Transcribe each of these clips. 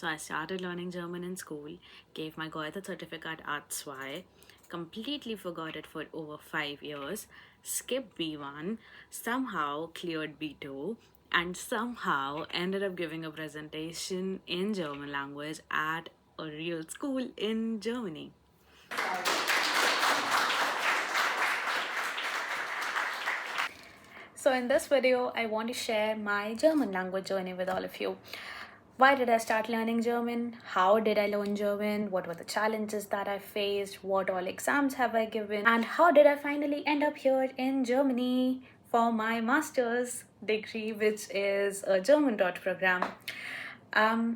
So I started learning German in school, gave my Goethe certificate at 2, completely forgot it for over 5 years, skipped B1, somehow cleared B2, and somehow ended up giving a presentation in German language at a real school in Germany. So in this video, I want to share my German language journey with all of you. Why did I start learning German? How did I learn German? What were the challenges that I faced? What all exams have I given? And how did I finally end up here in Germany for my master's degree, which is a German taught program?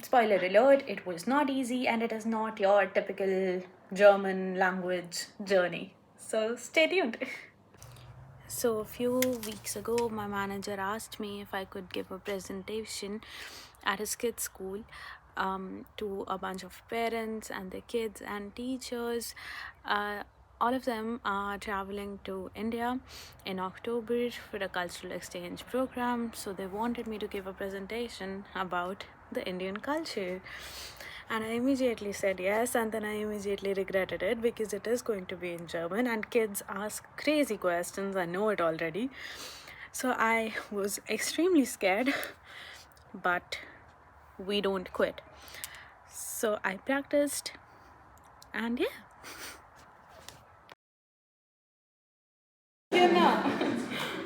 Spoiler alert, it was not easy and it is not your typical German language journey. So stay tuned. So a few weeks ago, my manager asked me if I could give a presentation at his kids' school to a bunch of parents and their kids and teachers. All of them are traveling to India in October for a cultural exchange program. So they wanted me to give a presentation about the Indian culture. And I immediately said yes, and then I immediately regretted it because it is going to be in German and kids ask crazy questions. I know it already. So I was extremely scared, but we don't quit. So I practiced, and yeah. Genau.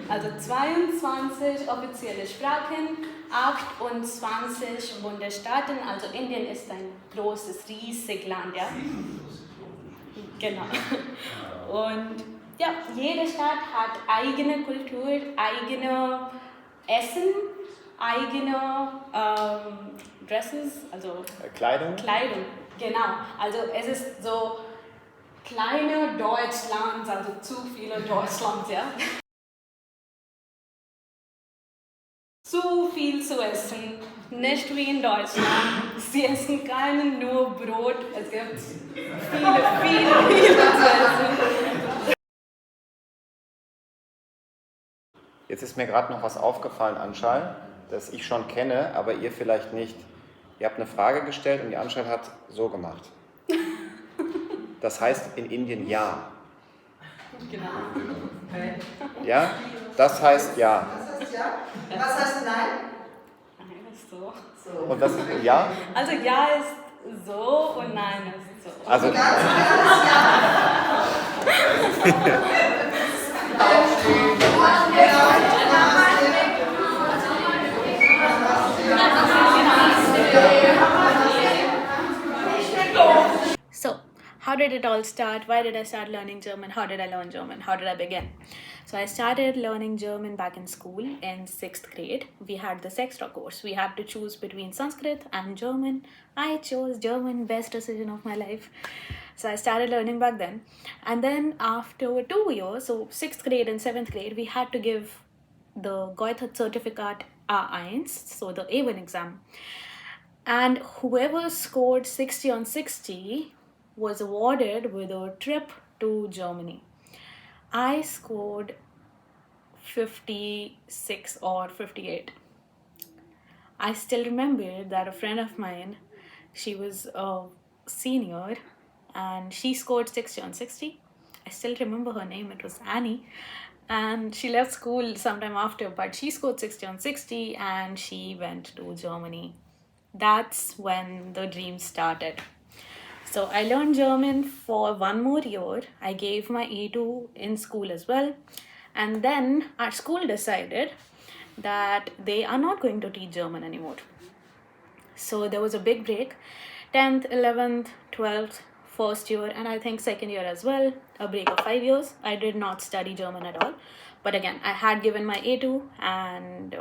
Also 22 offizielle Sprachen, 28 Bundesstaaten. Also Indien ist ein großes, riesiges Land, ja. Genau. Und ja, jede Stadt hat eigene Kultur, eigene Essen, eigene Dresses, also Kleidung. Kleidung, genau. Also es ist so kleine Deutschland, also zu viele Deutschland, ja. Zu viel zu essen, nicht wie in Deutschland. Sie essen keinen nur Brot, es gibt viele zu essen. Jetzt ist mir gerade noch was aufgefallen, Anschal, das ich schon kenne, aber ihr vielleicht nicht. Ihr habt eine Frage gestellt und die Anschal hat so gemacht. Das heißt in Indien ja. Genau. Ja? Das heißt ja. Was heißt ja? Was heißt nein? Nein ist so. Und was ist ja? Also ja ist so und nein ist so. Also Ganz klares Ja. Aufstehen. So, how did it all start? Why did I start learning German? How did I learn German? How did I begin? So I started learning German back in school in 6th grade. We had this extra course. We had to choose between Sanskrit and German. I chose German, best decision of my life. So I started learning back then. And then after 2 years, so 6th grade and 7th grade, we had to give the Goethe certificate A1, so the A1 exam. And whoever scored 60 on 60 was awarded with a trip to Germany. I scored 56 or 58. I still remember that a friend of mine, she was a senior and she scored 60 on 60. I still remember her name, it was Annie. And she left school sometime after, but she scored 60 on 60 and she went to Germany. That's when the dream started. So I learned German for 1 more year. I gave my A2 in school as well. And then our school decided that they are not going to teach German anymore. So there was a big break. 10th, 11th, 12th, first year, and I think second year as well, a break of 5 years. I did not study German at all. But again, I had given my A2 and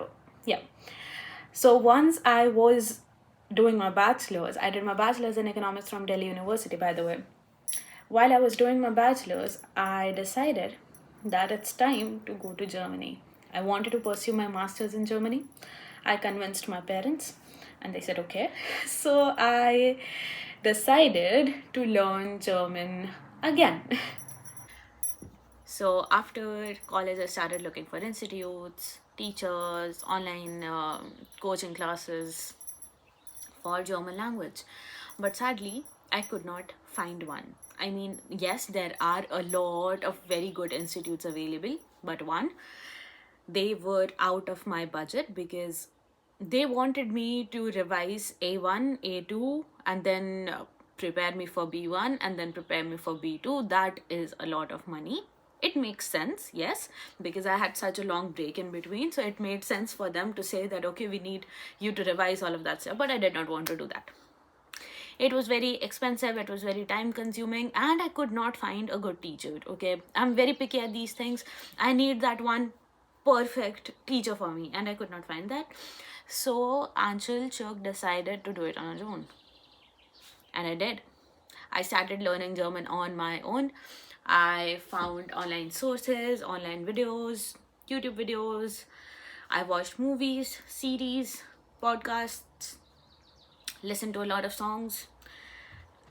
yeah. So once I was doing my bachelor's, I did my bachelor's in economics from Delhi University, by the way. While I was doing my bachelor's, I decided that it's time to go to Germany. I wanted to pursue my master's in Germany. I convinced my parents and they said okay. So I decided to learn German again. So after college, I started looking for institutes, teachers, online coaching classes for German language. But sadly, I could not find one. I mean, yes, there are a lot of very good institutes available, but one, they were out of my budget because they wanted me to revise A1, A2, and then prepare me for B1 and then prepare me for B2. That is a lot of money. It makes sense, yes, because I had such a long break in between. So it made sense for them to say that, okay, we need you to revise all of that stuff. But I did not want to do that. It was very expensive, it was very time consuming, and I could not find a good teacher. Okay, I'm very picky at these things. I need that one perfect teacher for me, and I could not find that. So Anshul Chuk decided to do it on his own, and I did. I started learning German on my own. I found online sources, online videos, YouTube videos. I watched movies, series, podcasts, listened to a lot of songs,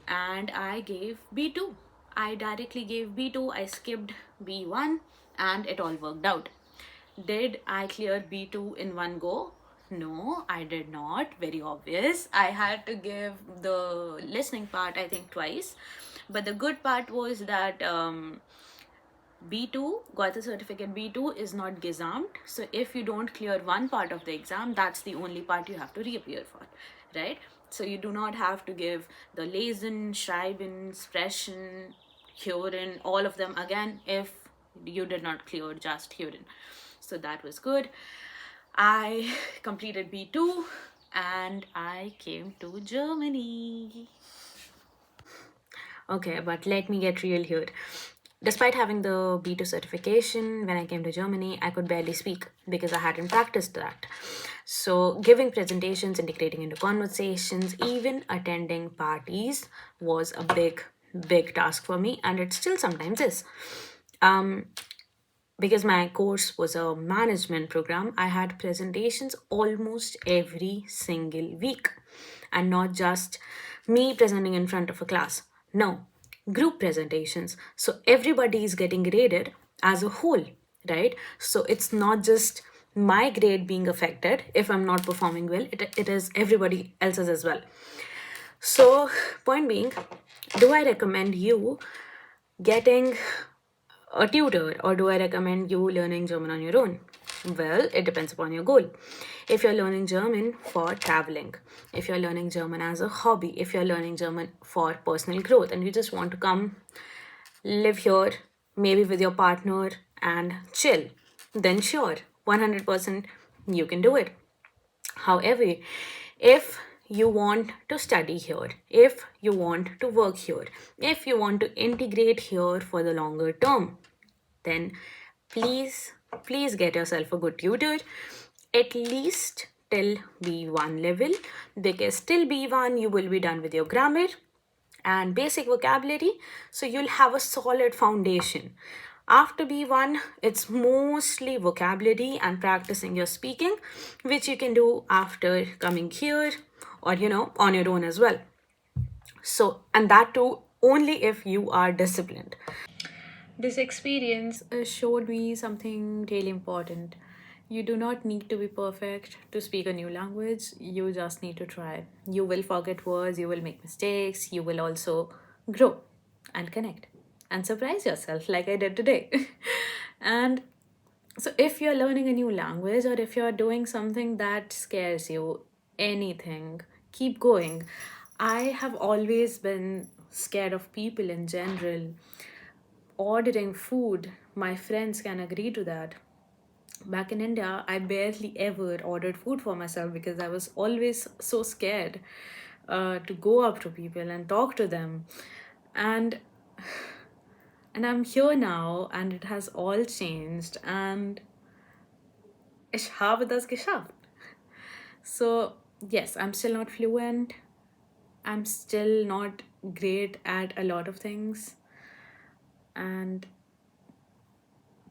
and I gave B2. I directly gave B2, I skipped B1, and it all worked out. Did I clear B2 in one go? No, I did not. Very obvious. I had to give the listening part, I think, twice. But the good part was that B2 got the certificate. B2 is not gesamt. So if you don't clear one part of the exam, that's the only part you have to reappear for, right? So you do not have to give the lesen, schreiben, sprechen, hören, all of them again if you did not clear just hören. So that was good. I completed B2 and I came to Germany. Okay, but let me get real here. Despite having the B2 certification, when I came to Germany, I could barely speak because I hadn't practiced that. So, giving presentations, integrating into conversations, even attending parties was a big task for me, and it still sometimes is. Because my course was a management program, I had presentations almost every single week. And not just me presenting in front of a class. No, group presentations. So everybody is getting graded as a whole, right? So it's not just my grade being affected if I'm not performing well, it is everybody else's as well. So, point being, do I recommend you getting a tutor or do I recommend you learning German on your own? Well, it depends upon your goal. If you're learning German for traveling, if you're learning German as a hobby, if you're learning German for personal growth and you just want to come live here, maybe with your partner and chill, then sure, 100% you can do it. However, if you want to study here, if you want to work here, if you want to integrate here for the longer term, then please get yourself a good tutor, at least till B1 level, because till B1 you will be done with your grammar and basic vocabulary, so you'll have a solid foundation. After B1, it's mostly vocabulary and practicing your speaking, which you can do after coming here or on your own as well. So, and that too only if you are disciplined. This experience showed me something really important. You do not need to be perfect to speak a new language. You just need to try. You will forget words, you will make mistakes, you will also grow and connect and surprise yourself like I did today. And so, if you're learning a new language or if you're doing something that scares you, anything, keep going. I have always been scared of people in general. Ordering food, my friends can agree to that. Back in India, I barely ever ordered food for myself because I was always so scared to go up to people and talk to them. And I'm here now and it has all changed and ich habe das geschafft. So, yes, I'm still not fluent. I'm still not great at a lot of things.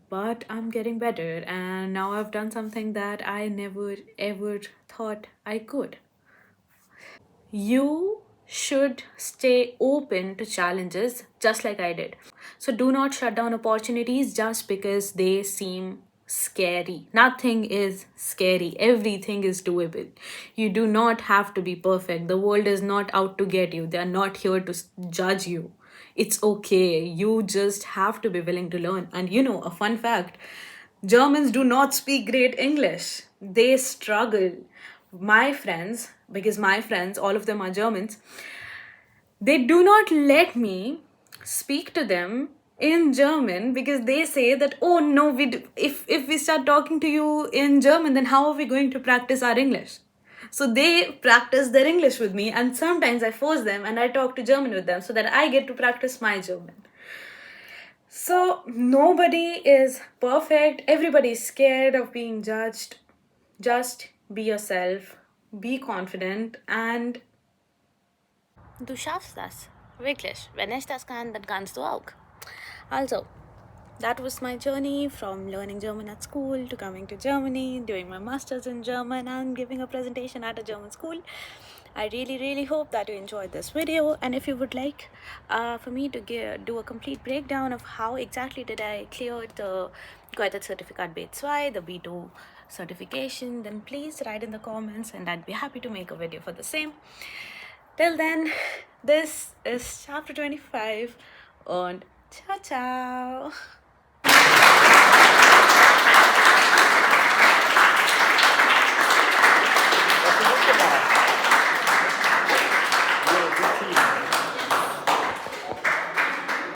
But I'm getting better, and now I've done something that I never ever thought I could. You should stay open to challenges just like I did. So do not shut down opportunities just because they seem scary. Nothing is scary. Everything is doable. You do not have to be perfect. The world is not out to get you. They are not here to judge you. It's okay. You just have to be willing to learn. And a fun fact, Germans do not speak great English. They struggle. My friends, because my friends, all of them are Germans, they do not let me speak to them in German because they say that, oh no, if we start talking to you in German, then how are we going to practice our English? So they practice their English with me, and sometimes I force them and I talk to German with them so that I get to practice my German. So nobody is perfect. Everybody is scared of being judged. Just be yourself, be confident, and du schaffst das. Wirklich. Wenn ich das kann, dann kannst du auch. Also, that was my journey from learning German at school to coming to Germany, doing my masters in German, and giving a presentation at a German school. I really hope that you enjoyed this video, and if you would like for me to do a complete breakdown of how exactly did I clear the Guided Certificate B2, the B2 certification, then please write in the comments and I'd be happy to make a video for the same. Till then, this is chapter 25 and ciao ciao.